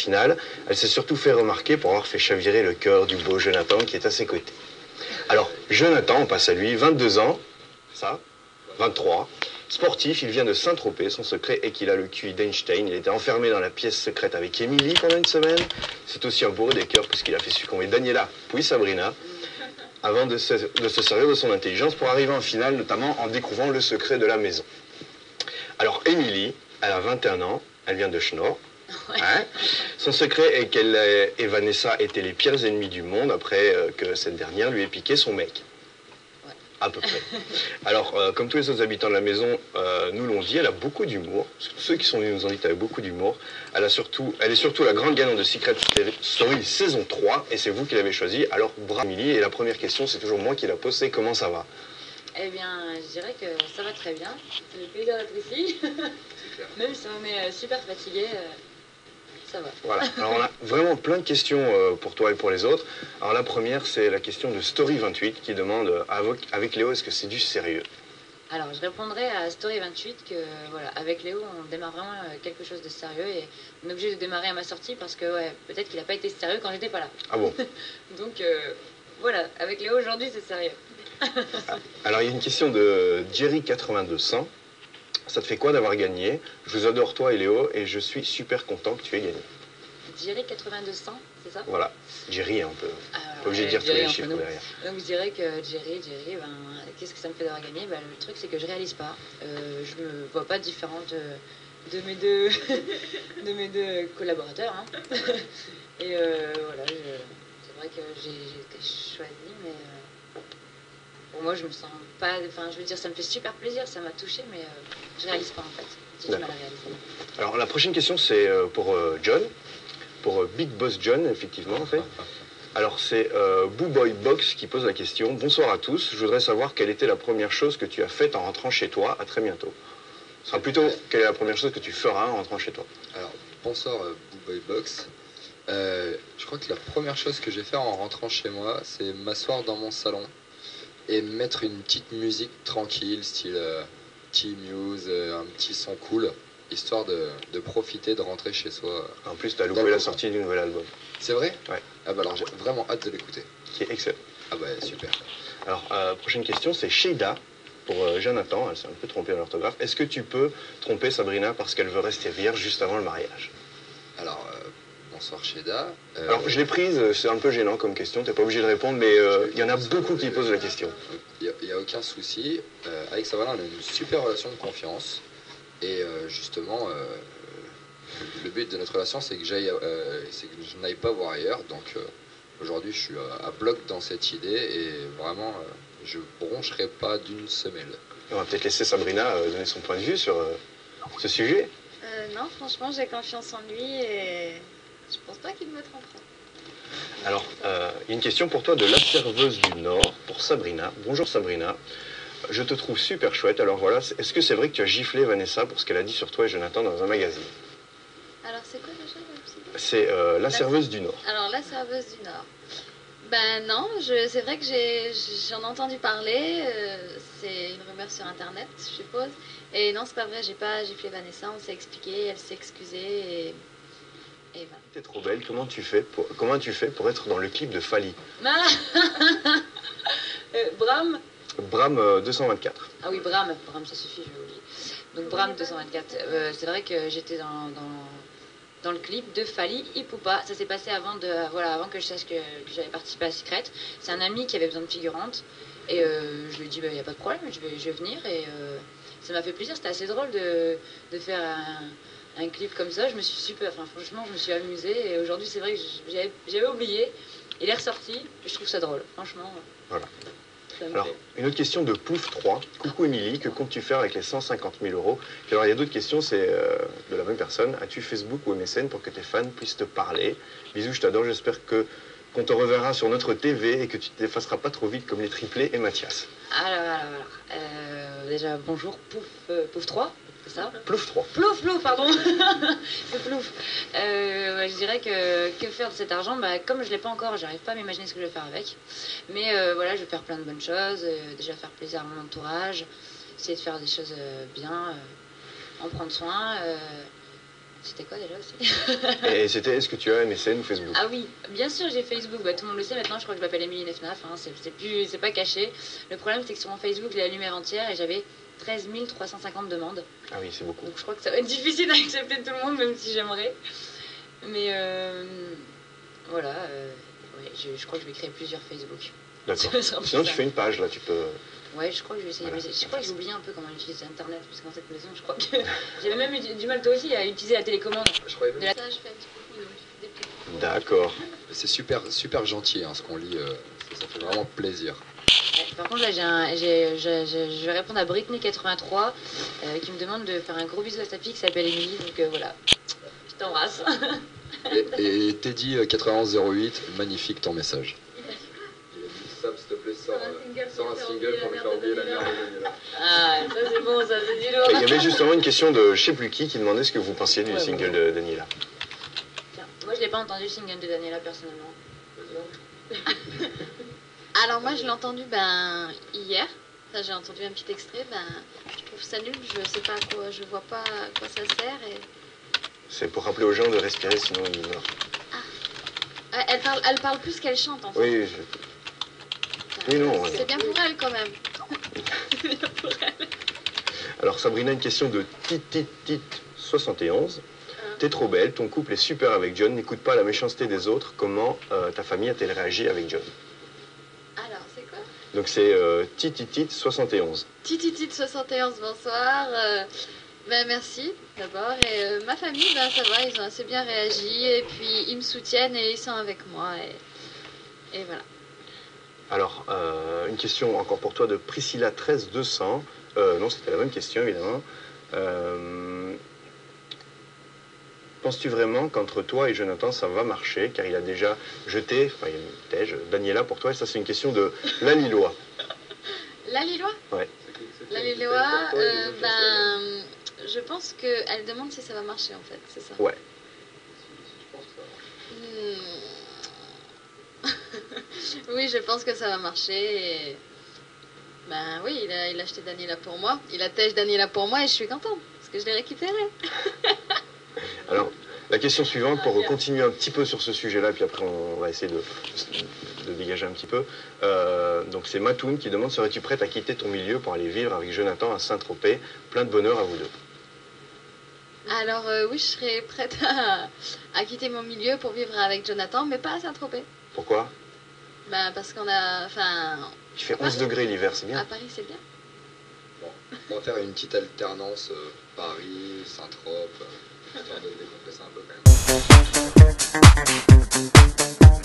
finale, elle s'est surtout fait remarquer pour avoir fait chavirer le cœur du beau Jonathan qui est à ses côtés. Alors, Jonathan, on passe à lui, 22 ans, ça, 23, sportif, il vient de Saint-Tropez, son secret est qu'il a le QI d'Einstein, il était enfermé dans la pièce secrète avec Émilie pendant une semaine, c'est aussi un bourreau des cœurs puisqu'il a fait succomber Daniela, puis Sabrina, avant de se servir de son intelligence pour arriver en finale, notamment en découvrant le secret de la maison. Alors, Émilie, elle a 21 ans, elle vient de Schnorr. Hein, son secret est qu'elle et Vanessa étaient les pires ennemis du monde après que cette dernière lui ait piqué son mec. Ouais. À peu près. Alors, comme tous les autres habitants de la maison nous l'ont dit, elle a beaucoup d'humour. Ceux qui sont venus nous en dire qu'elle a beaucoup d'humour. Elle est surtout la grande gagnante de Secret Story saison 3, et c'est vous qui l'avez choisi. Alors, bravo Émilie, et la première question, c'est toujours moi qui la pose, c'est comment ça va? Eh bien, je dirais que ça va très bien. Ça fait plaisir d'être ici. Même si ça me met super fatiguée, ça va. Voilà. Alors, on a vraiment plein de questions pour toi et pour les autres. Alors, la première, c'est la question de Story28 qui demande avec Léo, est-ce que c'est du sérieux? Alors, je répondrai à Story28 que, voilà, avec Léo, on démarre vraiment quelque chose de sérieux et on est obligé de démarrer à ma sortie parce que, ouais, peut-être qu'il n'a pas été sérieux quand j'étais pas là. Ah bon? Donc, voilà, avec Léo, aujourd'hui, c'est sérieux. Alors, il y a une question de Jerry8200. Ça te fait quoi d'avoir gagné? Je vous adore toi et Léo et je suis super content que tu aies gagné. Jerry 8200, c'est ça? Voilà, Jerry un peu. Alors, Pas obligé de dire tous les chiffres nous. derrière. Donc je dirais que Jerry, ben, qu'est-ce que ça me fait d'avoir gagné? Ben, le truc c'est que je réalise pas. Je me vois pas différente de mes deux, de mes deux collaborateurs. Hein. Et voilà, c'est vrai que j'ai été choisie, mais pour moi je me sens pas. Enfin, je veux dire, ça me fait super plaisir, ça m'a touchée, mais je réalise pas en fait. J'ai du mal à réaliser. Alors la prochaine question c'est pour John, pour Big Boss John, effectivement en fait. Alors c'est Boo Boy Box qui pose la question. Bonsoir à tous, je voudrais savoir quelle était la première chose que tu as faite en rentrant chez toi. À très bientôt. Ce sera plutôt quelle est la première chose que tu feras en rentrant chez toi. Alors bonsoir Boo Boy Box. Je crois que la première chose que je vais faire en rentrant chez moi, c'est m'asseoir dans mon salon et mettre une petite musique tranquille, style T-Muse, un petit son cool, histoire de profiter de rentrer chez soi. En plus, tu as loupé la sortie du nouvel album. C'est vrai? Ouais. Ah bah alors j'ai vraiment hâte de l'écouter. Qui est excellent. Ah bah super. Alors, prochaine question, c'est Sheida, pour Jonathan, elle s'est un peu trompée dans l'orthographe. Est-ce que tu peux tromper Sabrina parce qu'elle veut rester vierge juste avant le mariage? Alors, bonsoir Sheida. Alors, je l'ai prise, c'est un peu gênant comme question, t'es pas obligé de répondre, mais il y en a beaucoup qui posent la question. Il n'y a aucun souci. Avec Sabrina, on a une super relation de confiance. Et justement, le but de notre relation, c'est que je n'aille pas voir ailleurs. Donc aujourd'hui, je suis à bloc dans cette idée et vraiment, je broncherai pas d'une semelle. On va peut-être laisser Sabrina donner son point de vue sur ce sujet. Non, franchement, j'ai confiance en lui et je pense pas qu'il me trompera. Alors, il y a une question pour toi de la serveuse du Nord, pour Sabrina. Bonjour Sabrina. Je te trouve super chouette. Alors voilà, est-ce que c'est vrai que tu as giflé Vanessa pour ce qu'elle a dit sur toi et Jonathan dans un magazine? Alors, c'est quoi déjà le petit? C'est la serveuse du Nord. Alors, la serveuse du Nord. Ben non, c'est vrai que j'en ai entendu parler. C'est une rumeur sur Internet, je suppose. Et non, c'est pas vrai, j'ai pas giflé Vanessa. On s'est expliqué, elle s'est excusée et voilà. T'es trop belle. Comment tu fais pour être dans le clip de Fali? Bram. Bram 224. Ah oui, Bram, ça suffit, je l'ai oublié. Donc Bram 224. C'est vrai que j'étais dans le clip de Fali Ipupa. Ça s'est passé avant que je sache que j'avais participé à Secret. C'est un ami qui avait besoin de figurante. Et je lui ai dit, il n'y a pas de problème, je vais venir. Et ça m'a fait plaisir, c'était assez drôle de faire un clip comme ça. Franchement, je me suis amusée. Et aujourd'hui, c'est vrai que j'avais oublié. Il est ressorti. Et je trouve ça drôle, franchement. Voilà. Alors, une autre question de Plouf3. Coucou Émilie, que comptes-tu faire avec les 150 000 euros? Et alors, il y a d'autres questions, c'est de la même personne. As-tu Facebook ou MSN pour que tes fans puissent te parler? Bisous, je t'adore, j'espère qu'on te reverra sur notre TV et que tu ne t'effaceras pas trop vite comme les triplés et Mathias. Alors. Déjà, bonjour, Pouf3, c'est ça? Plouf3. Plouf, pardon. C'est Plouf. Je dirais que faire de cet argent, comme je ne l'ai pas encore, j'arrive pas à m'imaginer ce que je vais faire avec. Mais voilà, je vais faire plein de bonnes choses. Déjà faire plaisir à mon entourage, essayer de faire des choses bien, en prendre soin. C'était quoi déjà aussi? Et c'était, est-ce que tu as MSN ou Facebook? Ah oui, bien sûr j'ai Facebook, bah, tout le monde le sait maintenant, je crois que je m'appelle Émilie Nefnaf, hein, c'est pas caché. Le problème c'est que sur mon Facebook je l'ai allumé avant-hier et j'avais 13 350 demandes. Ah oui, c'est beaucoup. Donc je crois que ça va être difficile d'accepter tout le monde même si j'aimerais. Mais voilà, ouais, je crois que je vais créer plusieurs Facebook. D'accord. Ça sera Sinon, plus tu fais une page, là, tu peux... Ouais, je crois que je vais essayer. Voilà, Mais je c'est crois que j'ai facile. oublié un peu comment utiliser Internet, parce que dans cette maison, je crois que j'avais même eu du mal toi aussi à utiliser la télécommande. Je croyais même- De la- Ça, je fais un petit coucou, donc des petits coucous. D'accord. C'est super, super gentil hein, ce qu'on lit, ça fait vraiment plaisir. Ouais, par contre, là, je vais répondre à Britney83 qui me demande de faire un gros bisou à sa fille qui s'appelle Émilie, donc voilà. Je t'embrasse. Et Teddy 9108, magnifique ton message. Sam, s'il te plaît, sors un single pour me faire oublier la merde de Daniela. Ah, ça c'est bon, ça c'est du Et lourd. il y avait justement une question de je sais plus qui demandait ce que vous pensiez du Ouais, single bon. de Daniela. Tiens, moi, je l'ai pas entendu le single de Daniela personnellement. Alors moi je l'ai entendu hier. Ça, j'ai entendu un petit extrait. Je trouve ça nul. Je sais pas à quoi, je vois pas à quoi ça sert. Et... C'est pour rappeler aux gens de respirer, sinon ils meurent. Ah, elle parle plus qu'elle chante en fait. Oui, oui, non, ouais. C'est bien pour elle quand même. Alors Sabrina, une question de Tit71. T'es trop belle, ton couple est super avec John, n'écoute pas la méchanceté des autres. Comment ta famille a-t-elle réagi avec John? Alors c'est quoi? Donc c'est Tit71. Tititit 71, bonsoir. Merci d'abord. Et ma famille, ça va, ils ont assez bien réagi. Et puis ils me soutiennent et ils sont avec moi. Et voilà. Alors, une question encore pour toi de Priscilla13200. Non, c'était la même question, évidemment. Penses-tu vraiment qu'entre toi et Jonathan, ça va marcher? Car il a déjà jeté, enfin, il tège, Daniela pour toi. Et ça, c'est une question de la Lillois. La Lillois? Ouais. La Lillois, je pense qu'elle demande si ça va marcher en fait, c'est ça? Ouais. Oui, je pense que ça va marcher. Et... oui, il a acheté Daniela pour moi. Il a tèche Daniela pour moi et je suis contente parce que je l'ai récupéré. Alors, la question suivante, pour continuer un petit peu sur ce sujet-là, puis après on va essayer de dégager un petit peu. Donc c'est Matoun qui demande, serais-tu prête à quitter ton milieu pour aller vivre avec Jonathan à Saint-Tropez? Plein de bonheur à vous deux. Alors oui, je serais prête à quitter mon milieu pour vivre avec Jonathan, mais pas à Saint-Tropez. Pourquoi? Parce qu'on a... Il fait 11 degrés l'hiver, c'est à bien. Paris, c'est bien. Bon, on va faire une petite alternance Paris, Saint-Tropez, histoire de décompresser un peu quand même.